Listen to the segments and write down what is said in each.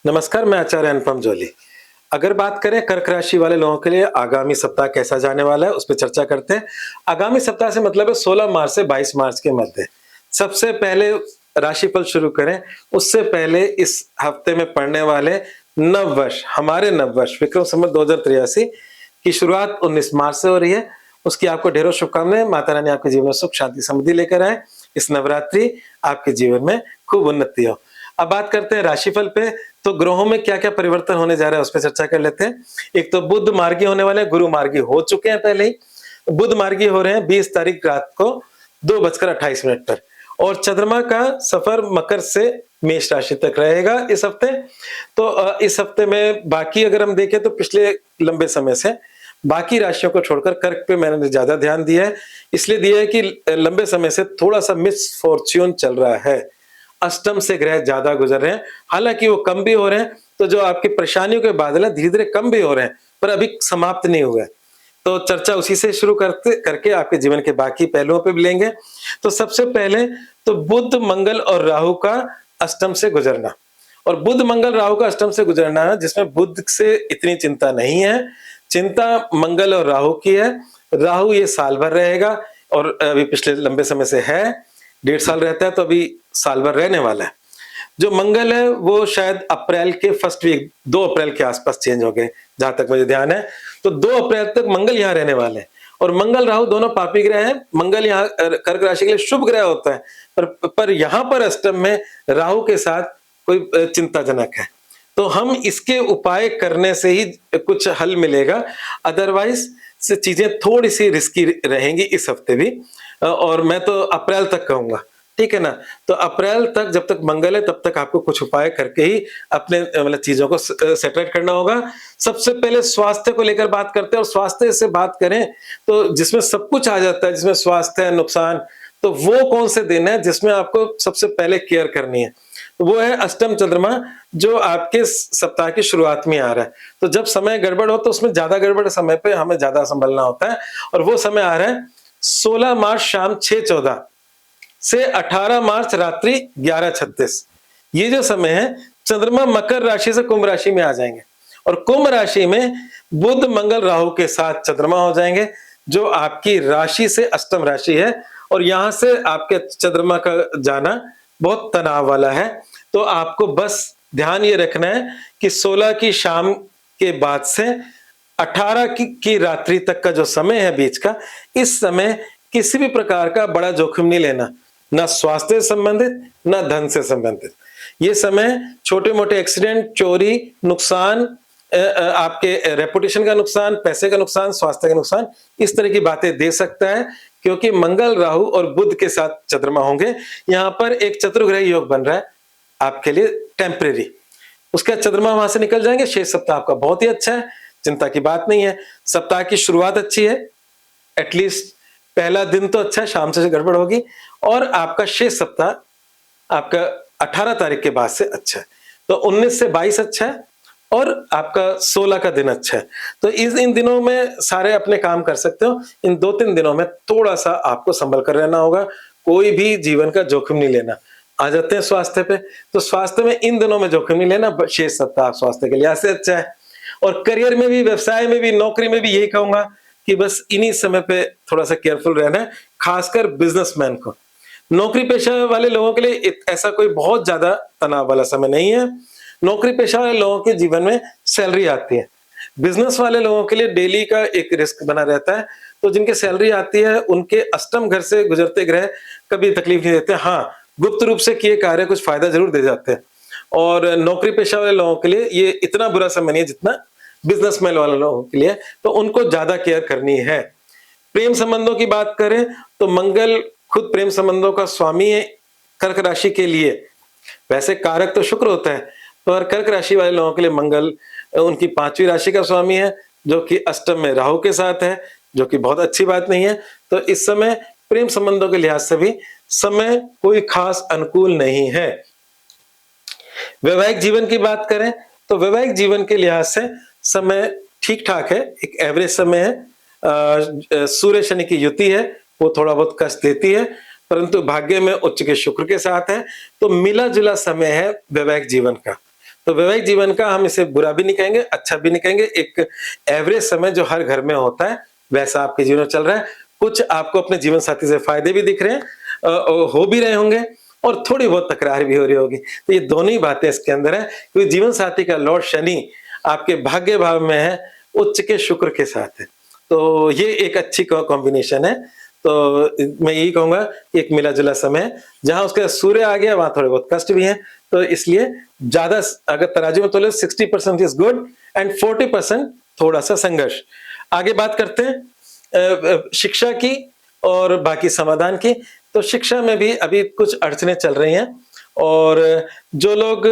नमस्कार, मैं आचार्य अनुपम जोली। अगर बात करें कर्क राशि वाले लोगों के लिए आगामी सप्ताह कैसा जाने वाला है, उस पे चर्चा करते हैं। आगामी सप्ताह से मतलब है 16 मार्च से 22 मार्च के मध्य। सबसे पहले राशिफल शुरू करें, उससे पहले इस हफ्ते में पड़ने वाले नववर्ष, हमारे नववर्ष विक्रम संवत 2083 की शुरुआत 19 मार्च से हो रही है। उसकी आपको ढेरों शुभकामनाएं। माता रानी आपके जीवन में सुख, शांति, समृद्धि लेकर आए। इस नवरात्रि आपके जीवन में खूब उन्नति हो। अब बात करते हैं राशिफल पे। तो ग्रहों में क्या-क्या परिवर्तन होने जा रहा है, उस पे चर्चा कर लेते हैं। एक तो बुध मार्गी होने वाले हैं, गुरु मार्गी हो चुके हैं पहले ही। बुध मार्गी हो रहे हैं 20 तारीख रात को 2:28 पर, और चंद्रमा का सफर मकर से मेष राशि तक रहेगा इस हफ्ते। तो इस हफ्ते में बाकी अगर हम देखें तो पिछले लंबे समय से बाकी राशियों को छोड़कर कर्क पे मैंने ज्यादा ध्यान दिया है। इसलिए दिया है कि लंबे समय से थोड़ा सा मिसफॉर्च्यून चल रहा है। अष्टम से ग्रह ज्यादा गुजर रहे हैं, हालांकि वो कम भी हो रहे हैं। तो जो आपकी परेशानियों के बादल है धीरे धीरे कम भी हो रहे हैं, पर अभी समाप्त नहीं हुए। तो चर्चा उसी से शुरू करके आपके जीवन के बाकी पहलुओं पे भी लेंगे। तो सबसे पहले तो बुध मंगल और राहु का अष्टम से गुजरना, और बुध मंगल राहु का अष्टम से गुजरना, जिसमें बुध से इतनी चिंता नहीं है, चिंता मंगल और राहु की है। राहु ये साल भर रहेगा, और अभी पिछले लंबे समय से है, 1.5 साल रहता है, तो अभी साल भर रहने वाला है। जो मंगल है वो शायद अप्रैल के फर्स्ट वीक 2 अप्रैल के आसपास चेंज हो गए, जहां तक मुझे ध्यान है। तो 2 अप्रैल तक मंगल यहाँ रहने वाले हैं, और मंगल राहु दोनों पापी ग्रह हैं। मंगल यहाँ कर्क राशि के लिए शुभ ग्रह होता है, पर यहाँ पर अष्टम में राहु के साथ कोई चिंताजनक है। तो हम इसके उपाय करने से ही कुछ हल मिलेगा, अदरवाइज से चीजें थोड़ी सी रिस्की रहेंगी इस हफ्ते भी। और मैं तो अप्रैल तक कहूंगा, ठीक है ना। तो अप्रैल तक जब तक मंगल है तब तक आपको कुछ उपाय करके ही अपने मतलब चीजों को सेटरेट करना होगा। सबसे पहले स्वास्थ्य को लेकर बात करते हैं, और स्वास्थ्य से बात करें तो जिसमें सब कुछ आ जाता है, जिसमें स्वास्थ्य है, नुकसान, तो वो कौन से दिन है जिसमें आपको सबसे पहले केयर करनी है। तो वो है अष्टम चंद्रमा, जो आपके सप्ताह की शुरुआत में आ रहा है। तो जब समय गड़बड़ हो तो उसमें ज्यादा गड़बड़ समय पे हमें ज्यादा संभलना होता है, और वो समय आ रहा है 16 मार्च शाम 6:14 से 18 मार्च रात्रि 11:36। ये जो समय है, चंद्रमा मकर राशि से कुंभ राशि में आ जाएंगे, और कुंभ राशि में बुध मंगल राहु के साथ चंद्रमा हो जाएंगे, जो आपकी राशि से अष्टम राशि है। और यहां से आपके चंद्रमा का जाना बहुत तनाव वाला है। तो आपको बस ध्यान ये रखना है कि 16 की शाम के बाद से 18 की रात्रि तक का जो समय है बीच का, इस समय किसी भी प्रकार का बड़ा जोखिम नहीं लेना, ना स्वास्थ्य से संबंधित, ना धन से संबंधित। ये समय छोटे मोटे एक्सीडेंट, चोरी, नुकसान, आपके रेपुटेशन का नुकसान, पैसे का नुकसान, स्वास्थ्य का नुकसान, इस तरह की बातें दे सकता है, क्योंकि मंगल राहु और बुध के साथ चंद्रमा होंगे। यहां पर एक चतुर्ग्रह योग बन रहा है आपके लिए टेम्परेरी। उसका चंद्रमा वहां से निकल जाएंगे। शेष सप्ताह आपका बहुत ही अच्छा है, चिंता की बात नहीं है। सप्ताह की शुरुआत अच्छी है, एटलीस्ट पहला दिन तो अच्छा है, शाम से गड़बड़ होगी, और आपका शेष सप्ताह आपका 18 तारीख के बाद से अच्छा है। तो 19 से 22 अच्छा है, और आपका 16 का दिन अच्छा है। तो इन दिनों में सारे अपने काम कर सकते हो। इन 2-3 दिनों में थोड़ा सा आपको संभल कर रहना होगा, कोई भी जीवन का जोखिम नहीं लेना। आ जाते हैं स्वास्थ्य पे, तो स्वास्थ्य में इन दिनों में जोखिम नहीं लेना, शेष सप्ताह स्वास्थ्य के लिहाज से अच्छा है। और करियर में भी, व्यवसाय में भी, नौकरी में भी यही कहूंगा कि बस इन्हीं समय पे थोड़ा सा केयरफुल रहना है, खासकर बिजनेसमैन को। नौकरी पेशा वाले लोगों के लिए ऐसा कोई बहुत ज्यादा तनाव वाला समय नहीं है। नौकरी पेशा वाले लोगों के जीवन में सैलरी आती है। बिजनेस वाले लोगों के लिए डेली का एक रिस्क बना रहता है। तो जिनके सैलरी आती है उनके अष्टम घर से गुजरते ग्रह कभी तकलीफ नहीं देते। हाँ, गुप्त रूप से किए कार्य कुछ फायदा जरूर दे जाते हैं। और नौकरी पेशा वाले लोगों के लिए ये इतना बुरा समय नहीं है जितना बिजनेसमैन वाले लोगों के लिए, तो उनको ज्यादा केयर करनी है। प्रेम संबंधों की बात करें तो मंगल खुद प्रेम संबंधों का स्वामी है कर्क राशि के लिए। वैसे कारक तो शुक्र होता है, पर कर्क राशि वाले लोगों के लिए मंगल उनकी 5वीं राशि का स्वामी है, जो कि अष्टम में राहु के साथ है, जो कि बहुत अच्छी बात नहीं है। तो इस समय प्रेम संबंधों के लिहाज से भी समय कोई खास अनुकूल नहीं है। वैवाहिक जीवन की बात करें तो वैवाहिक जीवन के लिहाज से समय ठीक ठाक है, एक एवरेज समय है। सूर्य शनि की युति है, वो थोड़ा बहुत कष्ट देती है, परंतु भाग्य में उच्च के शुक्र के साथ है, तो मिला जुला समय है वैवाहिक जीवन का। तो वैवाहिक जीवन का हम इसे बुरा भी नहीं कहेंगे, अच्छा भी नहीं कहेंगे, एक एवरेज समय जो हर घर में होता है, वैसा आपके जीवन में चल रहा है। कुछ आपको अपने जीवन साथी से फ़ायदे भी दिख रहे हैं, हो भी रहे होंगे, और थोड़ी बहुत तकरार भी हो रही होगी। तो ये दोनों ही बातें इसके अंदर है, क्योंकि जीवन साथी का लॉर्ड शनि आपके भाग्य भाव में है, उच्च के शुक्र के साथ है। तो ये एक अच्छी कॉम्बिनेशन है। तो मैं यही कहूँगा कि एक मिला-जुला समय है, जहाँ उसके सूर्य आ गया वहाँ थोड़े बहुत कष्ट भी हैं। तो इसलिए ज़्यादा अगर तराजू में तोले 60% इज़ गुड एंड 40% थोड़ा-सा संघर्ष। आगे बात करते हैं शिक्षा की और बाकी समाधान की। तो शिक्षा में भी अभी कुछ अड़चनें चल रही हैं, और जो लोग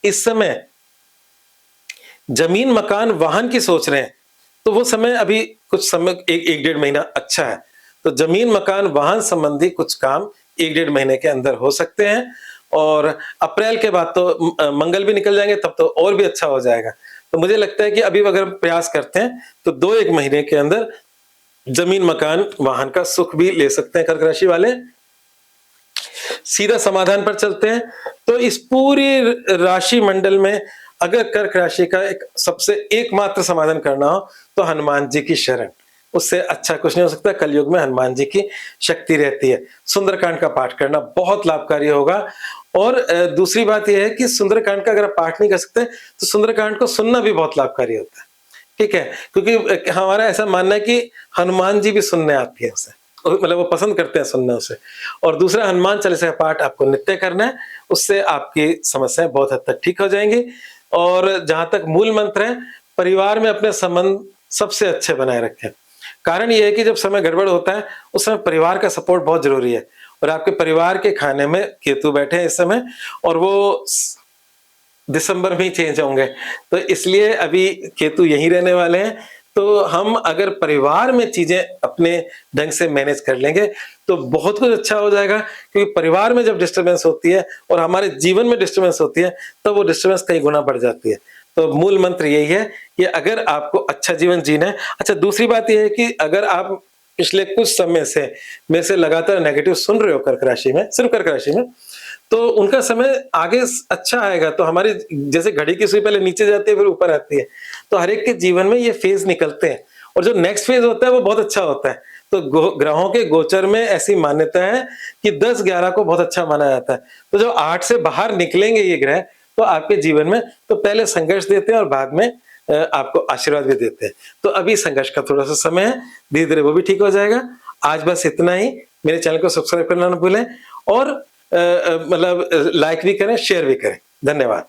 इस समय ज़मीन, मकान, वाहन की सोच रहे हैं, तो वो समय अभी कुछ समय 1 डेढ़ महीना अच्छा है। तो ज़मीन, मकान, वाहन संबंधी कुछ काम 1 डेढ़ महीने के अंदर हो सकते हैं, और अप्रैल के बाद तो मंगल भी निकल जाएँगे, तब तो और भी अच्छा हो जाएगा। तो मुझे लगता है कि अभी अगर हम प्रयास करते हैं, तो 2-1 महीने के अंदर ज़मीन, मकान, वाहन का सुख भी ले सकते हैं कर्क राशि वाले। सीधा समाधान पर चलते हैं। तो इस पूरी राशि मंडल में अगर कर्क राशि का एक सबसे एकमात्र समाधान करना हो, तो हनुमान जी की शरण, उससे अच्छा कुछ नहीं हो सकता। कलयुग में हनुमान जी की शक्ति रहती है। सुंदरकांड का पाठ करना बहुत लाभकारी होगा। और दूसरी बात यह है कि सुंदरकांड का अगर आप पाठ नहीं कर सकते, तो सुंदरकांड को सुनना भी बहुत लाभकारी होता है। ठीक है, क्योंकि हमारा ऐसा मानना है कि हनुमान जी भी सुनने आती है उसे, मतलब वो पसंद करते हैं सुनना उसे। और दूसरा, हनुमान चालीसा का पाठ आपको नित्य करना है, उससे आपकी समस्याएं बहुत हद तक ठीक हो जाएंगी। और जहां तक मूल मंत्र है, परिवार में अपने संबंध सबसे अच्छे बनाए रखें। कारण ये है कि जब समय गड़बड़ होता है, उस समय परिवार का सपोर्ट बहुत जरूरी है। और आपके परिवार के खाने में केतु बैठे हैं इस समय, और वो दिसंबर में ही चेंज होंगे, तो इसलिए अभी केतु यहीं रहने वाले हैं। तो हम अगर परिवार में चीजें अपने ढंग से मैनेज कर लेंगे, तो बहुत कुछ अच्छा हो जाएगा। क्योंकि परिवार में जब डिस्टर्बेंस होती है और हमारे जीवन में डिस्टर्बेंस होती है, तो वो डिस्टर्बेंस कई गुना बढ़ जाती है। तो मूल मंत्र यही है कि अगर आपको अच्छा जीवन जीना है। अच्छा, दूसरी बात यह है कि अगर आप पिछले कुछ समय से मेरे से लगातार नेगेटिव सुन रहे हो कर्क राशि में, सिर्फ कर्क राशि में, तो उनका समय आगे अच्छा आएगा। तो हमारी जैसे घड़ी की सुई पहले नीचे जाती है, फिर ऊपर आती है, तो हर एक के जीवन में ये फेज निकलते हैं, और जो नेक्स्ट फेज होता है वो बहुत अच्छा होता है। तो ग्रहों के गोचर में ऐसी मान्यता है कि 10-11 को बहुत अच्छा माना जाता है। तो जो 8 से बाहर निकलेंगे ये ग्रह, तो आपके जीवन में तो पहले संघर्ष देते हैं और बाद में आपको आशीर्वाद भी देते हैं। तो अभी संघर्ष का थोड़ा सा समय है, धीरे धीरे वो भी ठीक हो जाएगा। आज बस इतना ही। मेरे चैनल को सब्सक्राइब करना ना भूलें, और मतलब लाइक भी करें, शेयर भी करें। धन्यवाद।